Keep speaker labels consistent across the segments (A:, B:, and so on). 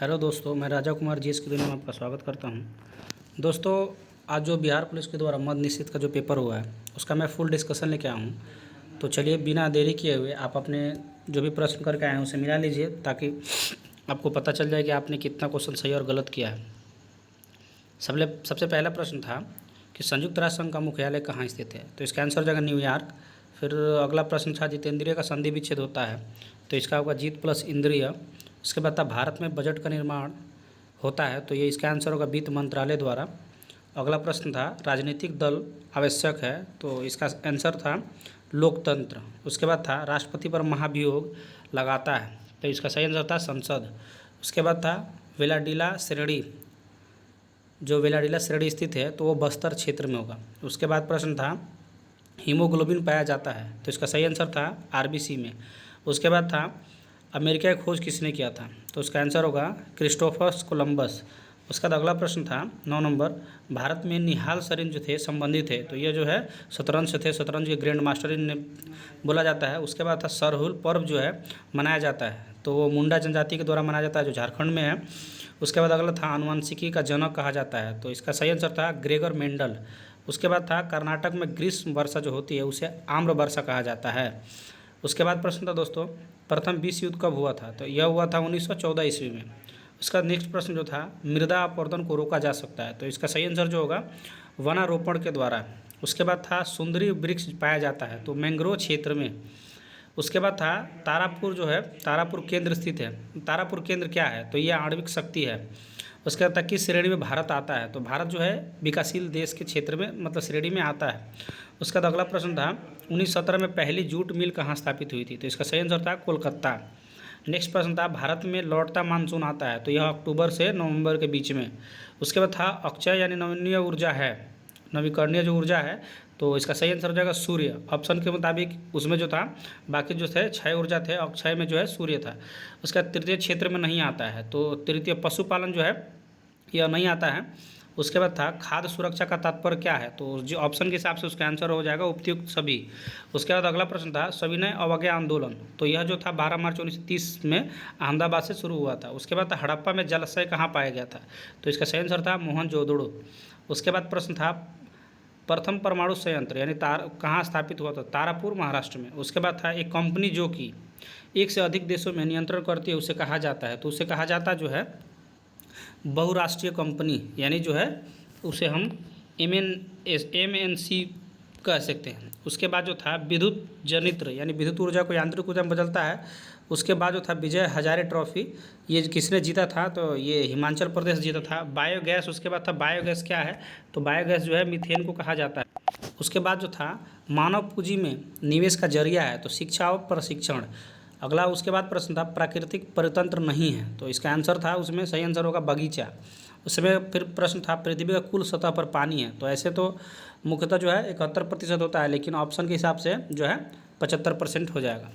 A: Hello दोस्तों, मैं Raja Kumar GS की दुनिया में आपका स्वागत करता हूं। दोस्तों, आज जो बिहार पुलिस के द्वारा मद निषेध का जो पेपर हुआ है उसका मैं फुल डिस्कशन लेके आया हूं। तो चलिए बिना देरी किए हुए आप अपने जो भी प्रश्न करके आए हैं उसे मिला लीजिए, ताकि आपको पता चल जाए कि आपने कितना क्वेश्चन सही और गलत किया है। सबसे पहला प्रश्न था कि संयुक्त राष्ट्र संघ का मुख्यालय कहाँ स्थित है, तो इसका आंसर हो जाएगा न्यूयॉर्क। फिर अगला प्रश्न था जितेंद्रिय का संधि विच्छेद होता है, तो इसका होगा जीत प्लस इंद्रिय। उसके बाद था भारत में बजट का निर्माण होता है, तो ये इसका आंसर होगा वित्त मंत्रालय द्वारा। अगला प्रश्न था राजनीतिक दल आवश्यक है, तो इसका आंसर था लोकतंत्र। उसके बाद था राष्ट्रपति पर महाभियोग लगाता है, तो इसका सही आंसर था संसद। उसके बाद था वेलाडिला श्रेणी, जो वेलाडिला श्रेणी स्थित है तो वो बस्तर क्षेत्र में होगा। उसके बाद प्रश्न था हीमोग्लोबिन पाया जाता है, तो इसका सही आंसर था आरबीसी में। उसके बाद था अमेरिका की खोज किसने किया था, तो उसका आंसर होगा क्रिस्टोफर कोलंबस। उसका बाद अगला प्रश्न था 9 नंबर, भारत में निहाल सरीन जो थे संबंधित थे, तो ये जो है शतरंज से थे, शतरंज के ग्रैंड मास्टर इन्हें बोला जाता है। उसके बाद था सरहुल पर्व जो है मनाया जाता है, तो वो मुंडा जनजाति के द्वारा मनाया जाता है जो झारखंड में है। उसके बाद अगला था आनुवंशिकी का जनक कहा जाता है, तो इसका सही आंसर था ग्रेगर मेंडल। उसके बाद था कर्नाटक में ग्रीष्म वर्षा जो होती है उसे आम्र वर्षा कहा जाता है। उसके बाद प्रश्न था दोस्तों प्रथम विश्व युद्ध कब हुआ था, तो यह हुआ था 1914 ईस्वी में। उसका नेक्स्ट प्रश्न जो था मृदा अपरदन को रोका जा सकता है, तो इसका सही आंसर जो होगा वनारोपण के द्वारा। उसके बाद था सुंदरी वृक्ष पाया जाता है, तो मैंग्रोव क्षेत्र में। उसके बाद था तारापुर जो है तारापुर केंद्र स्थित है, तारापुर केंद्र क्या है, तो यह आणविक शक्ति है। उसके बाद किस श्रेणी में भारत आता है, तो भारत जो है विकासशील देश के क्षेत्र में मतलब श्रेणी में आता है। उसका बाद अगला प्रश्न था 1917 में पहली जूट मिल कहाँ स्थापित हुई थी, तो इसका सही आंसर था कोलकाता। नेक्स्ट प्रश्न था भारत में लौटता मानसून आता है, तो यह अक्टूबर से नवंबर के बीच में। उसके बाद था अक्षय यानी नवीनीय ऊर्जा है, नवीकरणीय जो ऊर्जा है, तो इसका सही आंसर हो जाएगा सूर्य। ऑप्शन के मुताबिक उसमें जो था बाकी जो थे 6 ऊर्जा थे, अक्षय में जो है सूर्य था। उसका तृतीय क्षेत्र में नहीं आता है, तो तृतीय पशुपालन जो है यह नहीं आता है। उसके बाद था खाद्य सुरक्षा का तात्पर्य क्या है, तो जो ऑप्शन के हिसाब से उसका आंसर हो जाएगा उपयुक्त सभी। उसके बाद अगला प्रश्न था सविनय अवज्ञा आंदोलन, तो यह जो था 12 मार्च 1930 में अहमदाबाद से शुरू हुआ था। उसके बाद था हड़प्पा में जलाशय कहाँ पाया गया था, तो इसका सही आंसर था मोहनजोदड़ो। उसके बाद प्रश्न था प्रथम परमाणु संयंत्र यानी कहाँ स्थापित हुआ था, तारापुर महाराष्ट्र में। उसके बाद था एक कंपनी जो कि एक से अधिक देशों में नियंत्रण करती है उसे कहा जाता है, तो उसे कहा जाता जो है बहुराष्ट्रीय कंपनी, यानी जो है उसे हम MNC कह सकते हैं। उसके बाद जो था विद्युत जनित्र यानी विद्युत ऊर्जा को यांत्रिक ऊर्जा में बदलता है। उसके बाद जो था विजय हजारे ट्रॉफी, ये किसने जीता था, तो ये हिमाचल प्रदेश जीता था। बायोगैस, उसके बाद था बायोगैस क्या है, तो बायोगैस जो है मीथेन को कहा जाता है। उसके बाद जो था मानव पूंजी में निवेश का जरिया है, तो शिक्षा और प्रशिक्षण। अगला उसके बाद प्रश्न था प्राकृतिक परितंत्र नहीं है, तो इसका आंसर था उसमें सही आंसर होगा बगीचा। उसमें फिर प्रश्न था पृथ्वी का कुल सतह पर पानी है, तो ऐसे तो मुख्यतः जो है 71% होता है, लेकिन ऑप्शन के हिसाब से जो है 75% हो जाएगा।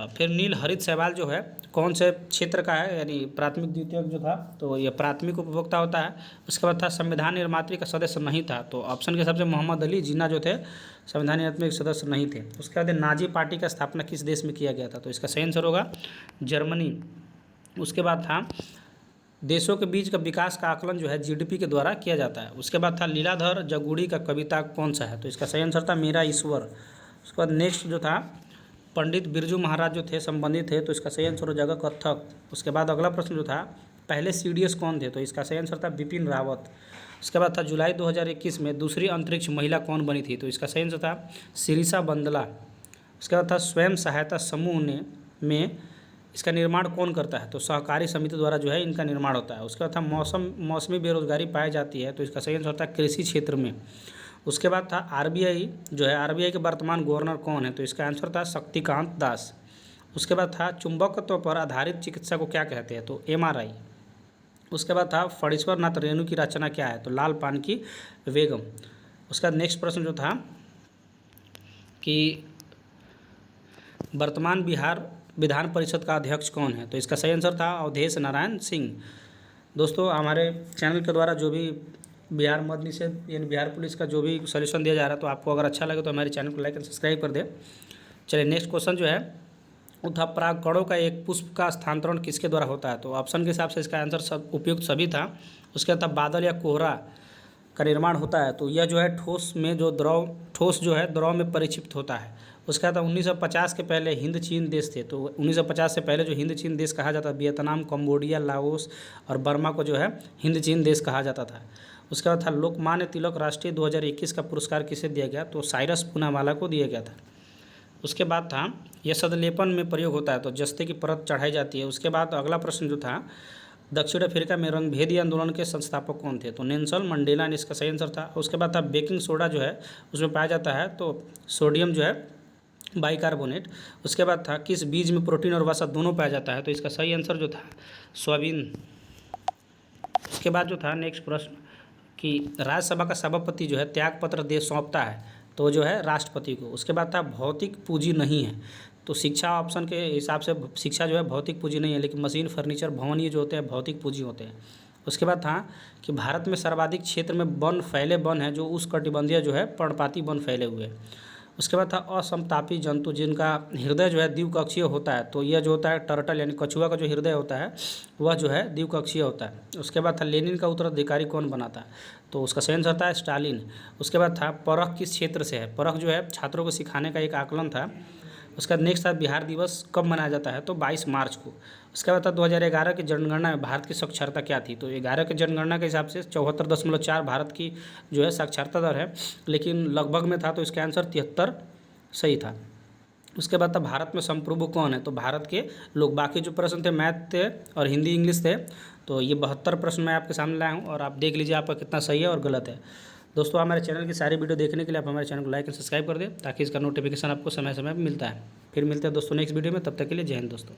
A: फिर नील हरित शैवाल जो है कौन से क्षेत्र का है, यानी प्राथमिक द्वितीयक जो था, तो ये प्राथमिक उपभोक्ता होता है। उसके बाद था संविधान निर्मात्री का सदस्य नहीं था, तो ऑप्शन के हिसाब से मोहम्मद अली जिन्ना जो थे संविधान निर्मात्री के सदस्य नहीं थे। उसके बाद नाजी पार्टी का स्थापना किस देश में किया गया था, तो इसका सही आंसर होगा जर्मनी। उसके बाद था देशों के बीच का विकास का आकलन जो है जीडीपी के द्वारा किया जाता है। उसके बाद था लीलाधर जगुड़ी का कविता कौन सा है, तो इसका सही आंसर था मेरा ईश्वर। उसके बाद नेक्स्ट जो था पंडित बिरजू महाराज जो थे संबंधित थे, तो इसका सही आंसर हो जाएगा कथक। उसके बाद अगला प्रश्न जो था पहले सीडीएस कौन थे, तो इसका सही आंसर था बिपिन रावत। उसके बाद था जुलाई 2021 में दूसरी अंतरिक्ष महिला कौन बनी थी, तो इसका सही आंसर था सिरिसा बंदला। उसके बाद था स्वयं सहायता समूह में इसका निर्माण कौन करता है, तो सहकारी समिति द्वारा जो है इनका निर्माण होता है। उसके बाद था मौसमी बेरोजगारी पाई जाती है, तो इसका सही आंसर होता है कृषि क्षेत्र में। उसके बाद था आरबीआई जो है, आरबीआई के वर्तमान गवर्नर कौन है, तो इसका आंसर था शक्तिकांत दास। उसके बाद था चुंबकत्व पर आधारित चिकित्सा को क्या कहते हैं, तो एमआरआई। उसके बाद था फणीश्वर नाथ रेणु की रचना क्या है, तो लाल पान की बेगम। उसका नेक्स्ट प्रश्न जो था कि वर्तमान बिहार विधान परिषद का अध्यक्ष कौन है, तो इसका सही आंसर था अवधेश नारायण सिंह। दोस्तों, हमारे चैनल के द्वारा जो भी बिहार मद निषेध यानी बिहार पुलिस का जो भी सॉल्यूशन दिया जा रहा है, तो आपको अगर अच्छा लगे तो हमारे चैनल को लाइक एंड सब्सक्राइब कर दें। चलिए नेक्स्ट क्वेश्चन जो है वो था परागकणों का एक पुष्प का स्थानांतरण किसके द्वारा होता है? तो ऑप्शन के हिसाब से इसका आंसर सब उपयुक्त सभी था। उसके बाद था बादल या कोहरा का निर्माण होता है, तो यह जो है ठोस जो है द्रव में परिक्षिप्त होता है। उसके बाद 1950 के पहले हिंद चीन देश थे, तो 1950 से पहले जो हिंद चीन देश कहा जाता, वियतनाम, कंबोडिया, लाओस और बर्मा को जो है हिंद चीन देश कहा जाता था। उसके बाद था लोकमान्य तिलक राष्ट्रीय 2021 का पुरस्कार किसे दिया गया? तो साइरस पूनावाला को दिया गया था। उसके बाद था यह सदलेपन में प्रयोग होता है, तो जस्ते की परत चढ़ाई जाती है। उसके बाद अगला प्रश्न जो था, दक्षिण अफ्रीका में रंगभेदी आंदोलन के संस्थापक कौन थे? तो नेल्सन मंडेला ने इसका सही आंसर था। उसके बाद था बेकिंग सोडा जो है उसमें पाया जाता है, तो सोडियम जो है बाइकार्बोनेट। उसके बाद था किस बीज में प्रोटीन और वसा दोनों पाया जाता है? तो इसका सही आंसर जो था सोयाबीन। उसके बाद जो था नेक्स्ट प्रश्न कि राज्यसभा का सभापति जो है त्यागपत्र दे सौंपता है, तो जो है राष्ट्रपति को। उसके बाद था भौतिक पूंजी नहीं है, तो शिक्षा ऑप्शन के हिसाब से शिक्षा जो है भौतिक पूंजी नहीं है, लेकिन मशीन, फर्नीचर, भवन ये जो होते हैं भौतिक पूंजी होते हैं। उसके बाद था कि भारत में सर्वाधिक क्षेत्र में वन है जो उष्णकटिबंधीय जो है पर्णपाती वन फैले हुए हैं। उसके बाद था असमतापी जंतु जिनका हृदय जो है द्विकक्षीय होता है, तो यह जो होता है टर्टल यानी कछुआ का जो हृदय होता है वह जो है द्विकक्षीय होता है। उसके बाद था लेनिन का उत्तराधिकारी कौन बनाता है? तो उसका सही आंसर था स्टालिन। उसके बाद था परख किस क्षेत्र से है? परख जो है छात्रों को सिखाने का एक आकलन था। उसका नेक्स्ट था बिहार दिवस कब मनाया जाता है? तो 22 मार्च को। उसके बाद था 2011 की जनगणना में भारत की साक्षरता क्या थी? तो 11 की जनगणना के हिसाब से 74.4 भारत की जो है साक्षरता दर है, लेकिन लगभग में था, तो इसका आंसर 73 सही था। उसके बाद था भारत में संप्रभु कौन है? तो भारत के लोग। बाकी जो प्रश्न थे मैथ थे और हिंदी इंग्लिश थे, तो ये 72 प्रश्न मैं आपके सामने लाया हूँ और आप देख लीजिए आपका कितना सही है और गलत है। दोस्तों हमारे चैनल की सारी वीडियो देखने के लिए आप हमारे चैनल को लाइक और सब्सक्राइब कर दें, ताकि इसका नोटिफिकेशन आपको समय समय पर मिलता है। फिर मिलते हैं दोस्तों नेक्स्ट वीडियो में, तब तक के लिए जय हिंद दोस्तों।